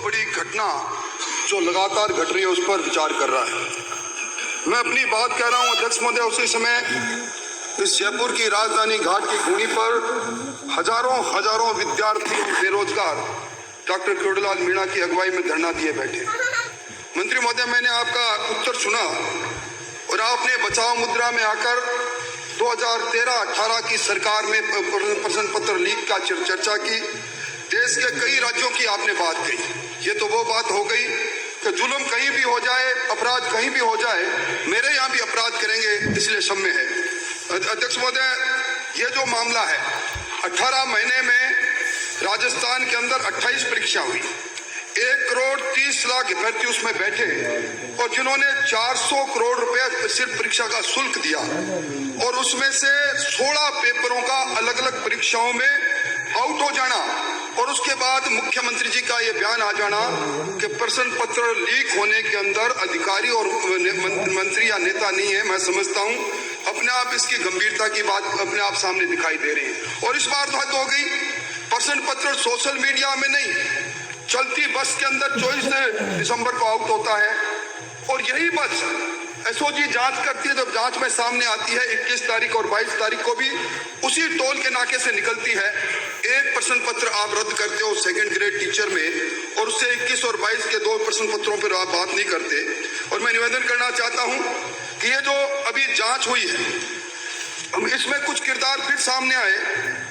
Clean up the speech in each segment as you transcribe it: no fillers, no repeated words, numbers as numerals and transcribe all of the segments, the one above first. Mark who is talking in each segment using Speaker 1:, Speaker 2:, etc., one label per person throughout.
Speaker 1: बड़ी घटना जो लगातार घट रही है उस पर विचार कर रहा है। मैं अपनी बात कह रहा हूं अध्यक्ष महोदय, उसी समय इस जयपुर की राजधानी घाट की घूनी पर हजारों विद्यार्थी बेरोजगार डॉक्टर किरोड़ीलाल मीणा की अगुवाई में धरना दिए बैठे। मंत्री महोदय, मैंने आपका उत्तर सुना और आपने बचाव मुद्रा में आकर 2013-18 की सरकार में प्रश्न पत्र लीक का चर्चा की। देश के कई राज्यों की आपने बात कही। ये तो वो बात हो गई कि जुल्म कहीं भी हो जाए, अपराध कहीं भी हो जाए, मेरे यहाँ भी अपराध करेंगे इसलिए क्षम्य है। अध्यक्ष महोदय, ये जो मामला है, 18 महीने में राजस्थान के अंदर 28 परीक्षा हुई, 1 करोड़ 30 लाख अभ्यर्थी उसमें बैठे और जिन्होंने 400 करोड़ रुपए सिर्फ परीक्षा का शुल्क दिया और उसमें से 16 पेपरों का अलग अलग परीक्षाओं में आउट हो जाना और उसके बाद मुख्यमंत्री जी का ये बयान आ जाना कि प्रश्न पत्र लीक होने के अंदर अधिकारी और मंत्री या नेता नहीं है। मैं समझता हूं अपने आप इसकी गंभीरता की बात अपने आप सामने दिखाई दे रही है। और इस बार तो हद हो गई, प्रश्न पत्र सोशल मीडिया में नहीं, चलती बस के अंदर 24 दिसंबर को आउट होता है और यही बस एसओजी जांच करती है। जब जांच में सामने आती है 21 तारीख और 22 तारीख को भी उसी टोल के नाके से निकलती है। एक प्रश्न पत्र आप रद्द करते हो सेकंड ग्रेड टीचर में और उससे 21 और 22 के 2 प्रश्न पत्रों पर आप बात नहीं करते। और मैं निवेदन करना चाहता हूं कि ये जो अभी जांच हुई है इसमें कुछ किरदार फिर सामने आए,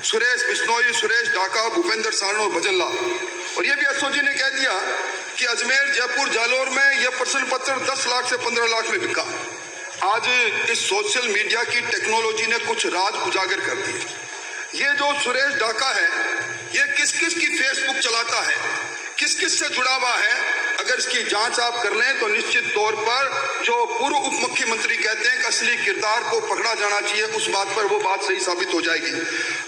Speaker 1: सुरेश बिश्नोई, सुरेश ढाका, भूपेंद्र सारण और भजन लाल। और ये भी एसओजी ने कह दिया कि अजमेर, जयपुर, जालौर में यह प्रश्न पत्र 10 लाख से 15 लाख में बिका। आज इस सोशल मीडिया की टेक्नोलॉजी ने कुछ राज उजागर कर दिए। ये जो सुरेश ढाका है, ये किस किस की फेसबुक चलाता है, किस किस से जुड़ा हुआ है, अगर इसकी जांच आप कर लें तो निश्चित तौर पर जो पूर्व उप मुख्यमंत्री कहते हैं कि असली किरदार को पकड़ा जाना चाहिए, उस बात पर वो बात सही साबित हो जाएगी।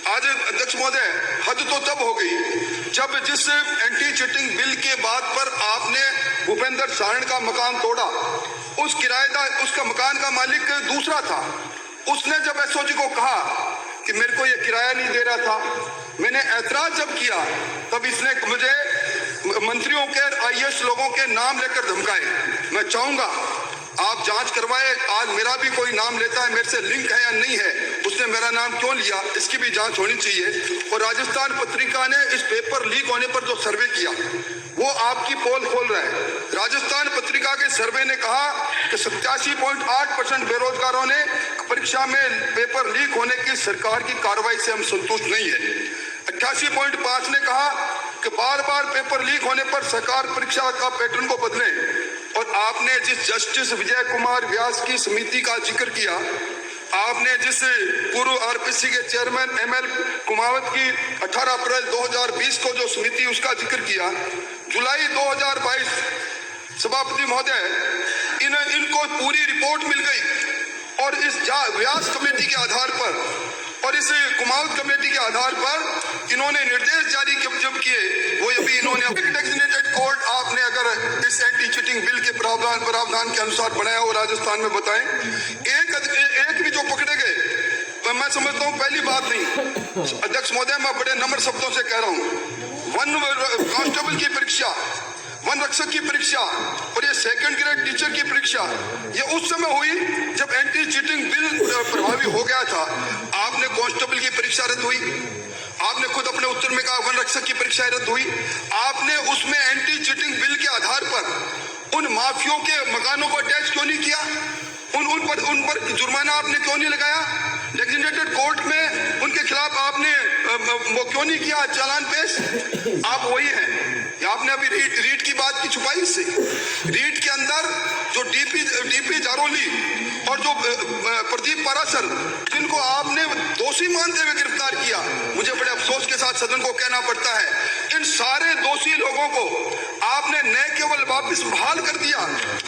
Speaker 1: आज अध्यक्ष महोदय, हद तो तब हो गई जब जिस एंटी चीटिंग बिल के बाद पर आपने भूपेंद्र सारण का मकान तोड़ा, उस किराएदार, उसका मकान का मालिक दूसरा था, उसने जब एसओजी को कहा कि मेरे को ये किराया नहीं दे रहा था, मैंने ऐतराज जब किया तब इसने मुझे मंत्रियों के, आईएएस लोगों के नाम लेकर धमकाए। मैं चाहूंगा आप जांच करवाए, आज मेरा भी कोई नाम लेता है, मेरे से लिंक है या नहीं है, उसने मेरा नाम क्यों लिया, इसकी भी जांच होनी चाहिए। और राजस्थान पत्रिका ने इस पेपर लीक होने पर जो सर्वे किया वो आपकी पोल खोल रहा है। राजस्थान पत्रिका के सर्वे ने कहा कि 87.8% बेरोजगारों ने परीक्षा में पेपर लीक होने की सरकार की कार्रवाई से हम संतुष्ट नहीं है। 88.5 ने कहा कि बार बार पेपर लीक होने पर सरकार परीक्षा का पैटर्न को बदले। और आपने जिस जस्टिस विजय कुमार व्यास की समिति का जिक्र किया, आपने जिस पूर्व आरपीसी के चेयरमैन एमएल कुमावत की 18 अप्रैल 2020 को जो समिति उसका जिक्र किया, जुलाई 2022 सभापति महोदय इनको पूरी रिपोर्ट मिल गई और इस व्यास कमेटी के आधार पर और इस कुमावत कमेटी के आधार पर इन्होंने निर्देश जारी जब किए, वो अभी इन्होंने डेजिग्नेटेड कोर्ट आपने अगर इस एंटी चीटिंग बिल के प्रावधान के अनुसार बनाया हो राजस्थान में बताएं। एक भी जो पकड़े गए, मैं समझता हूँ पहली बात नहीं। अध्यक्ष महोदय, मैं बड़े नम्र शब्दों से कह रहा हूँ, वन कांस्टेबल की परीक्षा, वन रक्षक की परीक्षा और ये सेकंड ग्रेड टीचर की परीक्षा, ये उस समय हुई जब एंटी चीटिंग बिल प्रभावी हो गया था। आपने कांस्टेबल की परीक्षा रद्द हुई, आपने खुद अपने उत्तर में कहा वन रक्षक की परीक्षा रद्द हुई। आपने उसमें एंटी चीटिंग बिल के आधार पर उन माफियों के मकानों को अटैच क्यों नहीं किया, उन पर जुर्माना आपने क्यों नहीं लगाया, डेजिग्नेटेड कोर्ट में उनके खिलाफ आपने वो क्यों नहीं किया चालान पेश। आप वही हैं, आपने अभी रीट की बात की छुपाई इससे। रीट के अंदर जो डीपी जारोली और जो प्रदीप पाराशर, जिनको आपने दोषी मानते हुए गिरफ्तार किया, मुझे बड़े अफसोस के साथ सदन को कहना पड़ता है, इन सारे दोषी लोगों को आपने न केवल वापस बहाल कर दिया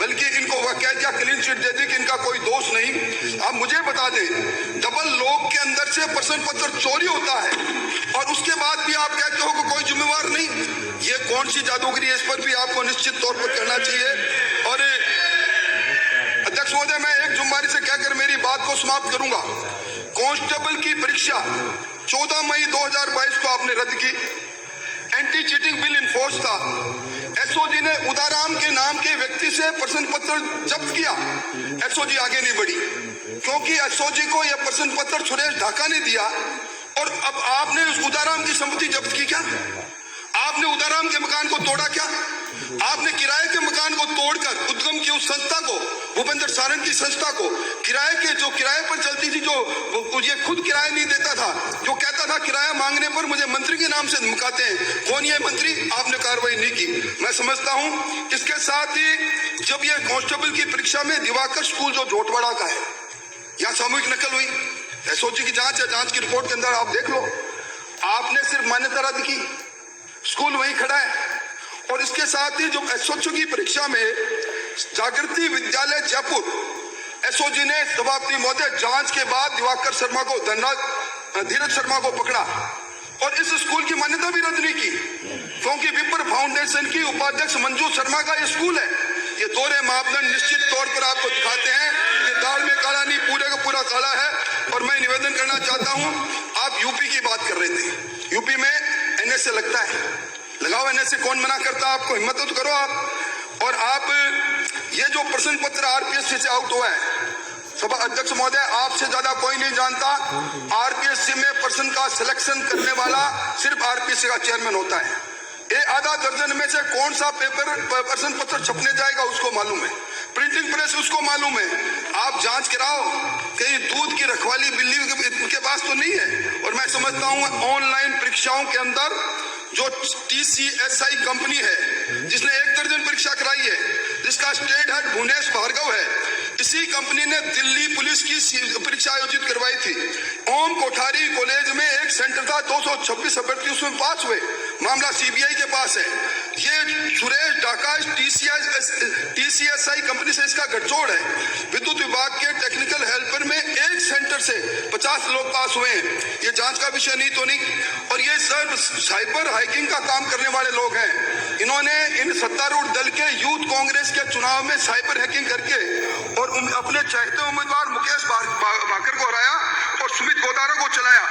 Speaker 1: बल्कि इनको वह कह दिया, क्लीन चिट दे दी कि इनका कोई दोष नहीं। आप मुझे बता दें, डबल लॉक के अंदर से प्रश्न पत्र चोरी होता है और उसके बाद भी आप कहते हो कि कोई जिम्मेवार नहीं। ये कौन सी जादूगरी है, इस पर भी आपको निश्चित तौर पर करना चाहिए। और अध्यक्ष महोदय, मैं एक जुम्मारी से कहकर मेरी बात को समाप्त करूंगा। कांस्टेबल की परीक्षा 14 मई 2022 को आपने रद्द की, एंटी चीटिंग बिल इन्फोर्स था, उदाराम के नाम के व्यक्ति से प्रश्न पत्र जब्त किया। एसओजी आगे नहीं बढ़ी क्योंकि एसओजी को यह प्रश्न पत्र सुरेश ढाका ने दिया और अब आपने उस उदाराम की संपत्ति जब्त की क्या? आपने उदाराम के मकान को तोड़ा क्या? आपने किराए के मकान को तोड़कर उद्गम की उस संस्था को, भूपेंद्र सारन की संस्था को, किराए पर चलती थी, जो ये खुद किराया नहीं देता था, जो कहता था किराया मांगने पर मुझे मंत्री के नाम से धमकाते हैं, कौन ये मंत्री? आपने कार्रवाई नहीं की। मैं समझता हूं इसके साथ ही जब ये कांस्टेबल की परीक्षा में दिवाकर स्कूल जो जोटवाड़ा का है, यहाँ सामूहिक नकल हुई, एसओजी की जांच है, जांच की रिपोर्ट के अंदर आप देख लो, आपने सिर्फ मान्यता रद्द की, स्कूल वहीं खड़ा है। और इसके साथ ही जो एसओजी की परीक्षा में जागृति विद्यालय जयपुर, एसओजी ने सभापति महोदय जांच के बाद दिवाकर शर्मा को, धीरज शर्मा को पकड़ा और इस स्कूल की मान्यता भी रद्द नहीं की क्योंकि विप्र फाउंडेशन की उपाध्यक्ष मंजू शर्मा का ये स्कूल है। ये दोहरे मापदंड निश्चित तौर पर आपको दिखाते हैं कि दाल में काला नहीं, पूरे का पूरा काला है। और मैं निवेदन करना चाहता हूं, आप यूपी की बात कर रहे थे, यूपी में एनएसए लगता है, लगाओ एनएसए, कौन मना करता? आपको हिम्मत तो करो आप। और आप ये जो प्रश्न पत्र आरपीएससी से आउट हुआ है, सभा अध्यक्ष महोदय आपसे ज्यादा कोई नहीं जानता, आरपीएससी में प्रश्न का सिलेक्शन करने वाला सिर्फ आरपीएससी का चेयरमैन होता है। ये आधा दर्जन में से कौन सा प्रश्न पत्र छपने जाएगा उसको मालूम है, प्रिंटिंग प्रेस उसको मालूम है। आप जांच कराओ, कहीं दूध की रखवाली बिल्ली के पास तो नहीं है। और मैं समझता हूं ऑनलाइन परीक्षाओं के अंदर जो टीसीएसआई कंपनी है जिसने 1 दर्जन परीक्षा कराई है, जिसका स्टेट हेड भुवनेश भार्गव है, इसी कंपनी ने दिल्ली पुलिस की परीक्षा आयोजित करवाई थी। ओम कोठारी कॉलेज में एक सेंटर था, 226 अभ्यर्थी उसमें पास हुए, मामला सीबीआई के पास है। ये सुरेश ढाका टीसीएसआई कंपनी से इसका गठजोड़ है। विद्युत विभाग के टेक्निकल हेल्पर में एक सेंटर से 50 लोग पास हुए हैं। ये जांच का विषय नहीं तो नहीं। और ये सब साइबर हैकिंग का काम करने वाले लोग हैं। इन्होंने इन सत्तारूढ़ दल के यूथ कांग्रेस के चुनाव में साइबर हैकिंग करके और अपने चाहते उम्मीदवार मुकेश भाकर को हराया और सुमित गोदारा को चलाया।